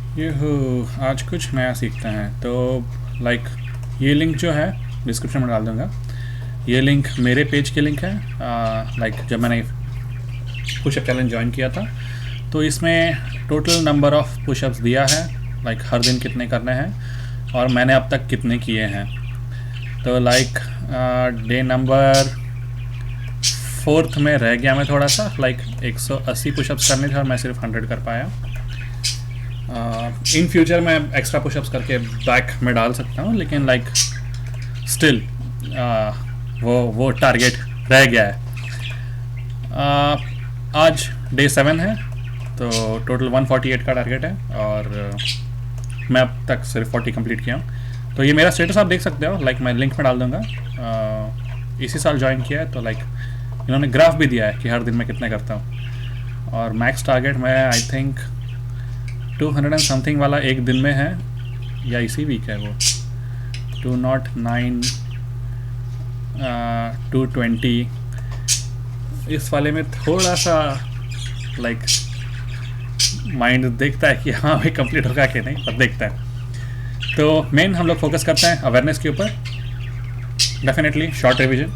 आज कुछ नया सीखते हैं। तो लाइक ये लिंक जो है डिस्क्रिप्शन में डाल दूँगा। ये लिंक मेरे पेज की लिंक है। लाइक जब मैंने पुशअप चैलेंज ज्वाइन किया था तो इसमें टोटल नंबर ऑफ पुशअप्स दिया है, लाइक हर दिन कितने करने हैं और मैंने अब तक कितने किए हैं। तो लाइक डे नंबर 4 में रह गया मैं थोड़ा सा, लाइक 180 पुशअप्स करने थे और मैं सिर्फ 100 कर पाया। इन फ्यूचर मैं एक्स्ट्रा पुशअप्स करके बैक में डाल सकता हूँ, लेकिन लाइक स्टिल वो टारगेट रह गया है। आज डे 7 है तो टोटल 148 का टारगेट है और मैं अब तक सिर्फ 40 कंप्लीट किया हूँ। तो ये मेरा स्टेटस आप देख सकते हो, लाइक मैं लिंक में डाल दूँगा। इसी साल ज्वाइन किया है तो लाइक इन्होंने ग्राफ भी दिया है कि हर दिन मैं कितने करता हूँ। और मैक्स टारगेट मैं आई थिंक 200 एंड समथिंग वाला एक दिन में है, या इसी वीक है वो 209 220। इस वाले में थोड़ा सा लाइक माइंड देखता है कि हाँ भाई कंप्लीट होगा कि नहीं, पर देखता है। तो मेन हम लोग फोकस करते हैं अवेयरनेस के ऊपर। Definitely short revision.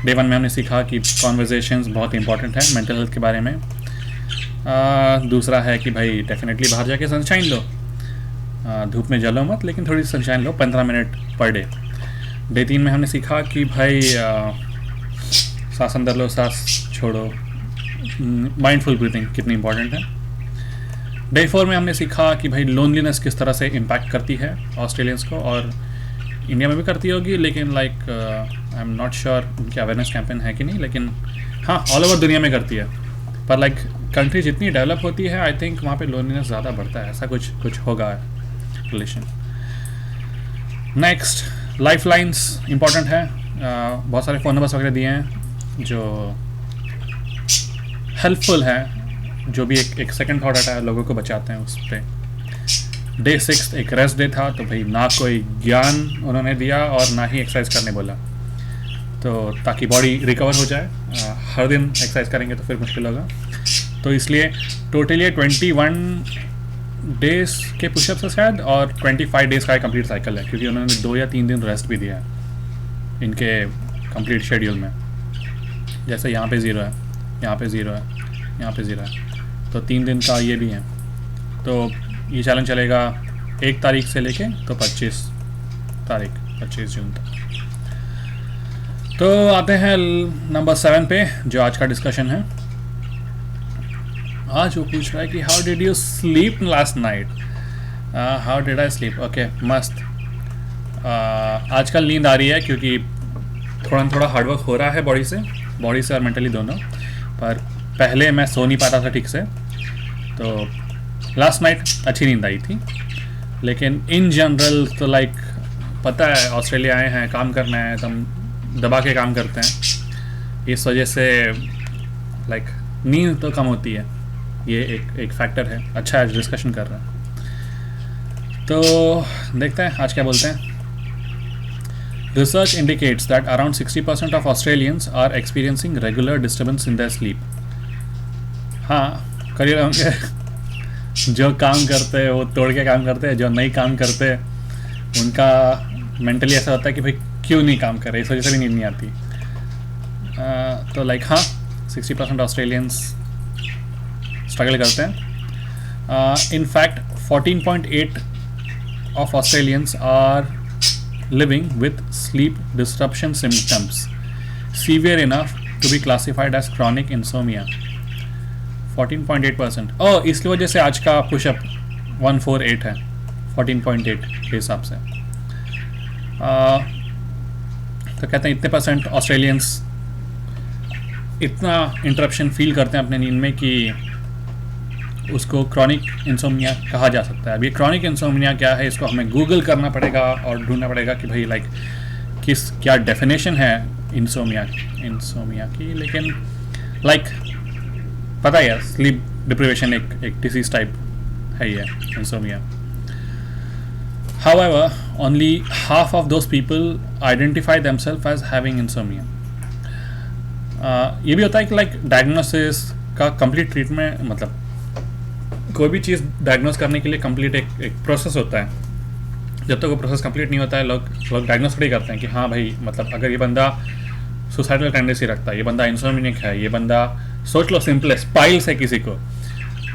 डे 1 में हमने सीखा कि कॉन्वर्जेशंस बहुत इंपॉर्टेंट है मेंटल हेल्थ के बारे में। दूसरा है कि भाई डेफिनेटली बाहर जाके सनशाइन लो, धूप में जलो मत, लेकिन थोड़ी सनशाइन लो 15 मिनट पर डे। डे 3 में हमने सीखा कि भाई सांस अंदर लो सांस छोड़ो, माइंडफुल ब्रीथिंग कितनी इंपॉर्टेंट है। डे 4 में हमने सीखा कि भाई लोनलीनेस किस तरह से इम्पैक्ट करती है ऑस्ट्रेलियंस को, और इंडिया में भी करती होगी, लेकिन like I am not sure उनकी अवेयरनेस कैंपेन है कि नहीं, लेकिन हाँ ऑल ओवर दुनिया में करती है। पर लाइक कंट्री जितनी डेवलप होती है आई थिंक वहाँ पे लोनलीनेस ज़्यादा बढ़ता है, ऐसा कुछ होगा relation. Next life lines important है। बहुत सारे फ़ोन नंबर्स वगैरह दिए हैं जो हेल्पफुल है, जो भी एक सेकंड थॉट आता है लोगों को बचाते हैं उस पर। डे 6 एक रेस्ट डे था, तो भाई ना कोई ज्ञान उन्होंने दिया और ना ही एक्सरसाइज करने बोला, तो ताकि बॉडी रिकवर हो जाए। हर दिन एक्सरसाइज करेंगे तो फिर मुश्किल होगा, तो इसलिए टोटली 21 डेज के पुशअप्स है शायद, और 25 डेज का कंप्लीट साइकिल है, क्योंकि उन्होंने 2 या 3 दिन रेस्ट भी दिया है इनके कंप्लीट शेड्यूल में। जैसे यहाँ पे 0 है, यहाँ पे 0 है, यहाँ पे 0 है, तो 3 दिन का ये भी है। तो ये चैलेंज चलेगा 1 तारीख से लेके तो 25 जून तक। तो आते हैं नंबर 7 पे, जो आज का डिस्कशन है। आज वो पूछ रहा है कि how did you sleep last night. How did I sleep, okay मस्त। आजकल नींद आ रही है क्योंकि थोड़ा हार्डवर्क हो रहा है बॉडी से और मेंटली दोनों, पर पहले मैं सो नहीं पाता था ठीक से। तो लास्ट नाइट अच्छी नींद आई थी, लेकिन इन जनरल तो लाइक पता है ऑस्ट्रेलिया आए हैं, काम करना है तो हम दबा के काम करते हैं, इस वजह से लाइक नींद तो कम होती है। ये एक फैक्टर है। अच्छा आज डिस्कशन कर रहे हैं, तो देखते हैं आज क्या बोलते हैं। Research indicates that around 60% of Australians are experiencing regular disturbance in their sleep. हाँ करिए होंगे जो काम करते हैं वो तोड़ के काम करते हैं, जो नहीं काम करते उनका मेंटली ऐसा होता है कि भाई क्यों नहीं काम कर रहे, इस वजह से भी नींद नहीं आती। तो लाइक हाँ 60% ऑस्ट्रेलियंस स्ट्रगल करते हैं। In fact 14.8 of Australians are living with sleep disruption symptoms severe enough to be classified as chronic insomnia. 14.8%। Oh, इसकी वजह से आज का पुशअप 148 है 14.8 के हिसाब से। तो कहते हैं इतने % ऑस्ट्रेलियंस इतना इंटरप्शन फील करते हैं अपने नींद में कि उसको क्रॉनिक इंसोमिया कहा जा सकता है। अब ये क्रॉनिक इंसोमिया क्या है, इसको हमें गूगल करना पड़ेगा और ढूंढना पड़ेगा कि भाई लाइक क्या डेफिनेशन है इंसोमिया की, लेकिन लाइक पता है स्लीप डिप्रिवेशन एक डिसीज टाइप है ये insomnia. However, only half of those people identify themselves as having insomnia. ये भी होता है कि लाइक डायग्नोसिस का कंप्लीट ट्रीटमेंट, मतलब कोई भी चीज़ डायग्नोस करने के लिए कंप्लीट एक प्रोसेस होता है। जब तक वो प्रोसेस कंप्लीट नहीं होता है लोग डायग्नोस थोड़ी करते हैं कि हाँ भाई मतलब अगर ये बंदा सुसाइडल टेंडेंसी रखता है, ये बंदा इंसोम्निक है, ये बंदा सोच लो सिंपलेस्ट पाइल्स है, किसी को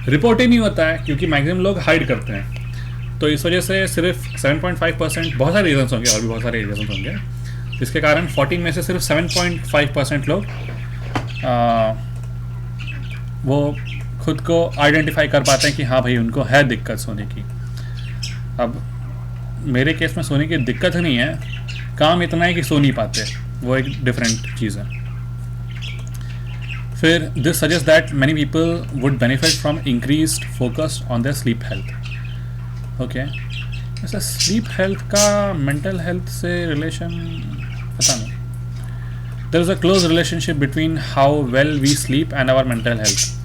रिपोर्ट ही नहीं होता है क्योंकि मैक्सिमम लोग हाइड करते हैं। तो इस वजह से सिर्फ 7.5%, बहुत सारे रीजन्स होंगे और भी बहुत सारे रीजन्स होंगे, जिसके कारण 14 में से सिर्फ 7.5% लोग वो खुद को आइडेंटिफाई कर पाते हैं कि हाँ भाई उनको है दिक्कत सोने की। अब मेरे केस में सोने की दिक्कत नहीं है, काम इतना है कि सो नहीं पाते, वो एक डिफरेंट चीज़ है। फिर this suggest that many people would benefit from increased focus on their sleep health. Okay, वैसे स्लीप हेल्थ का मेंटल हेल्थ से रिलेशन पता नहीं। There is a close relationship between how well we sleep and our mental health.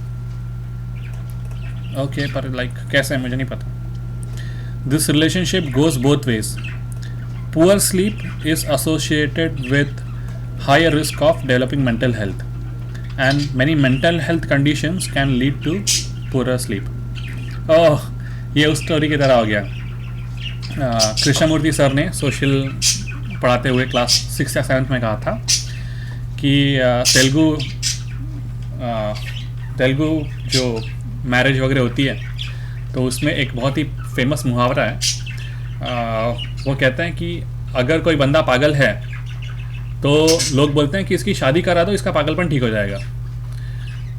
Okay, पर like कैसे मुझे नहीं पता। This relationship goes both ways. Poor sleep is associated with higher risk of developing mental health and many mental health conditions can lead to poorer sleep. ओह, ये उस story की तरह हो गया। कृष्णमूर्ति सर ने सोशल पढ़ाते हुए क्लास 6 या 7 में कहा था कि तेलुगु जो मैरिज वगैरह होती है तो उसमें एक बहुत ही फेमस मुहावरा है। वो कहते हैं कि अगर कोई बंदा पागल है तो लोग बोलते हैं कि इसकी शादी करा दो, इसका पागलपन ठीक हो जाएगा।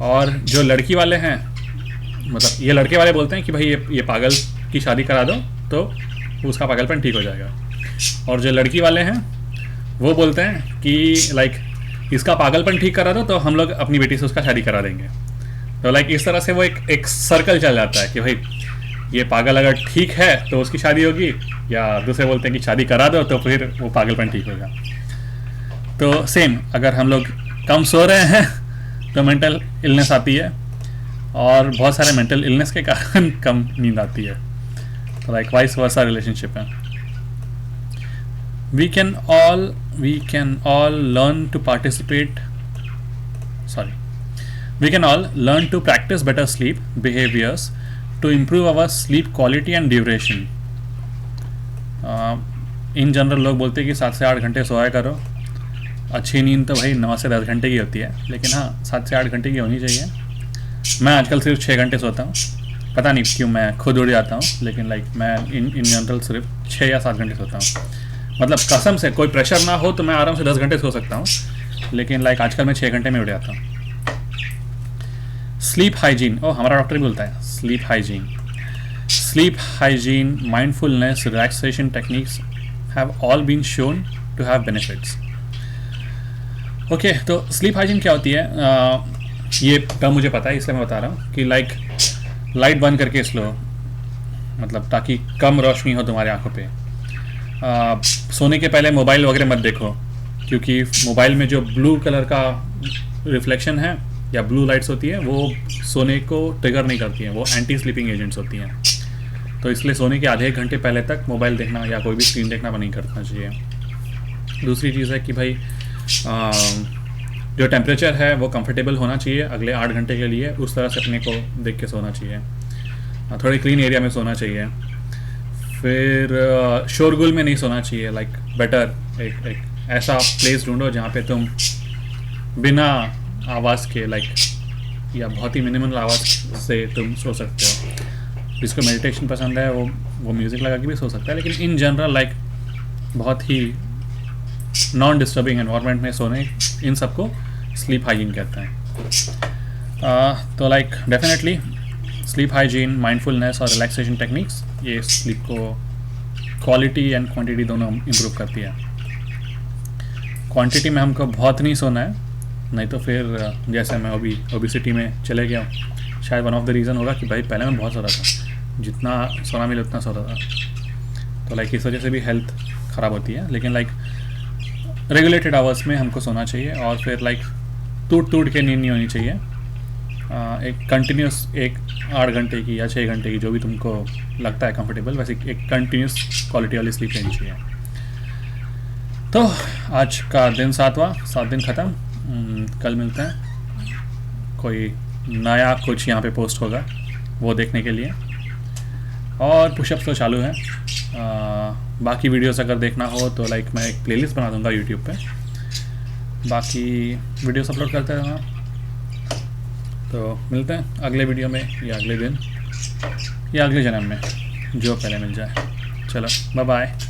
और जो लड़की वाले हैं, मतलब ये लड़के वाले बोलते हैं कि भाई ये पागल की शादी करा दो तो उसका पागलपन ठीक हो जाएगा। और जो लड़की वाले हैं वो बोलते हैं कि लाइक इसका पागलपन ठीक करा दो तो हम लोग अपनी बेटी से उसका शादी करा देंगे। तो लाइक इस तरह से वो एक सर्कल चल जाता है कि भाई ये पागल अगर ठीक है तो उसकी शादी होगी, या दूसरे बोलते हैं कि शादी करा दो तो फिर वो पागलपन ठीक होगा। तो सेम, अगर हम लोग कम सो रहे हैं तो मेंटल इलनेस आती है, और बहुत सारे मेंटल इलनेस के कारण कम नींद आती है। तो लाइक वाइस वर्सा रिलेशनशिप है। We can all learn to practice better sleep behaviours to improve our sleep quality and duration. In general लोग बोलते हैं कि 7 से 8 घंटे सोया करो। अच्छी नींद तो भाई 9 से 10 घंटे की होती है, लेकिन हाँ 7 से 8 घंटे की होनी चाहिए। मैं आजकल सिर्फ 6 घंटे सोता हूँ, पता नहीं क्यों मैं खुद उड़ जाता हूँ, लेकिन लाइक मैं इन जनरल सिर्फ 6 या 7 घंटे सोता हूँ। मतलब कसम से कोई प्रेशर ना हो तो मैं आराम से 10 घंटे सो सकता हूँ, लेकिन लाइक आजकल मैं 6 घंटे में उड़ जाता हूँ। स्लीप हाइजीन, हमारा डॉक्टर भी बोलता है sleep hygiene, mindfulness, relaxation techniques have all been shown to have benefits. Okay, तो स्लीप हाइजीन क्या होती है? ये टर्म मुझे पता है इसलिए मैं बता रहा हूँ कि लाइक लाइट बंद करके सो, मतलब ताकि कम रोशनी हो तुम्हारी आंखों पे। सोने के पहले मोबाइल वगैरह मत देखो, क्योंकि मोबाइल में जो ब्लू कलर का रिफ्लेक्शन है या ब्लू लाइट्स होती है वो सोने को ट्रिगर नहीं करती हैं, वो एंटी स्लीपिंग एजेंट्स होती हैं। तो इसलिए सोने के आधे 1 घंटे पहले तक मोबाइल देखना या कोई भी स्क्रीन देखना बंद नहीं करना चाहिए। दूसरी चीज़ है कि भाई जो टेम्परेचर है वो कंफर्टेबल होना चाहिए अगले 8 घंटे के लिए, उस तरह से अपने को देख के सोना चाहिए। थोड़ी क्लीन एरिया में सोना चाहिए। फिर शोरगुल में नहीं सोना चाहिए। लाइक बेटर एक ऐसा प्लेस ढूंढो जहाँ पे तुम बिना आवाज़ के लाइक या बहुत ही मिनिमल आवाज़ से तुम सो सकते हो। जिसको मेडिटेशन पसंद है वो म्यूज़िक लगा के भी सो सकता है, लेकिन इन जनरल लाइक बहुत ही नॉन डिस्टर्बिंग एनवायरनमेंट में सोने, इन सबको स्लीप हाइजीन कहते हैं। तो like definitely sleep hygiene, mindfulness और रिलैक्सेशन टेक्निक्स ये स्लीप को क्वालिटी एंड क्वांटिटी दोनों इम्प्रूव करती है। क्वांटिटी में हमको बहुत नहीं सोना है, नहीं तो फिर जैसे मैं अभी ओबिसिटी में चले गया हूँ, शायद वन ऑफ द रीज़न होगा कि भाई पहले मैं बहुत सो रहा था, जितना सोना मिले उतना सो रहा था। तो लाइक इस वजह से भी हेल्थ ख़राब होती है। लेकिन लाइक रेगुलेटेड आवर्स में हमको सोना चाहिए, और फिर लाइक टूट के नींद नहीं होनी चाहिए। एक कंटिन्यूस 8 घंटे की या 6 घंटे की, जो भी तुमको लगता है कंफर्टेबल, वैसे एक कंटिन्यूस क्वालिटी वाली स्लीप लेनी चाहिए। तो आज का दिन 7 दिन ख़त्म। कल मिलते हैं, कोई नया कुछ यहाँ पे पोस्ट होगा। वो देखने के लिए। और पुशअप्स तो चालू हैं। बाकी वीडियोस अगर देखना हो तो लाइक मैं एक प्लेलिस्ट बना दूंगा यूट्यूब पे, बाकी वीडियोस अपलोड करते रहना। तो मिलते हैं अगले वीडियो में, या अगले दिन, या अगले जन्म में, जो पहले मिल जाए। चलो बाय बाय।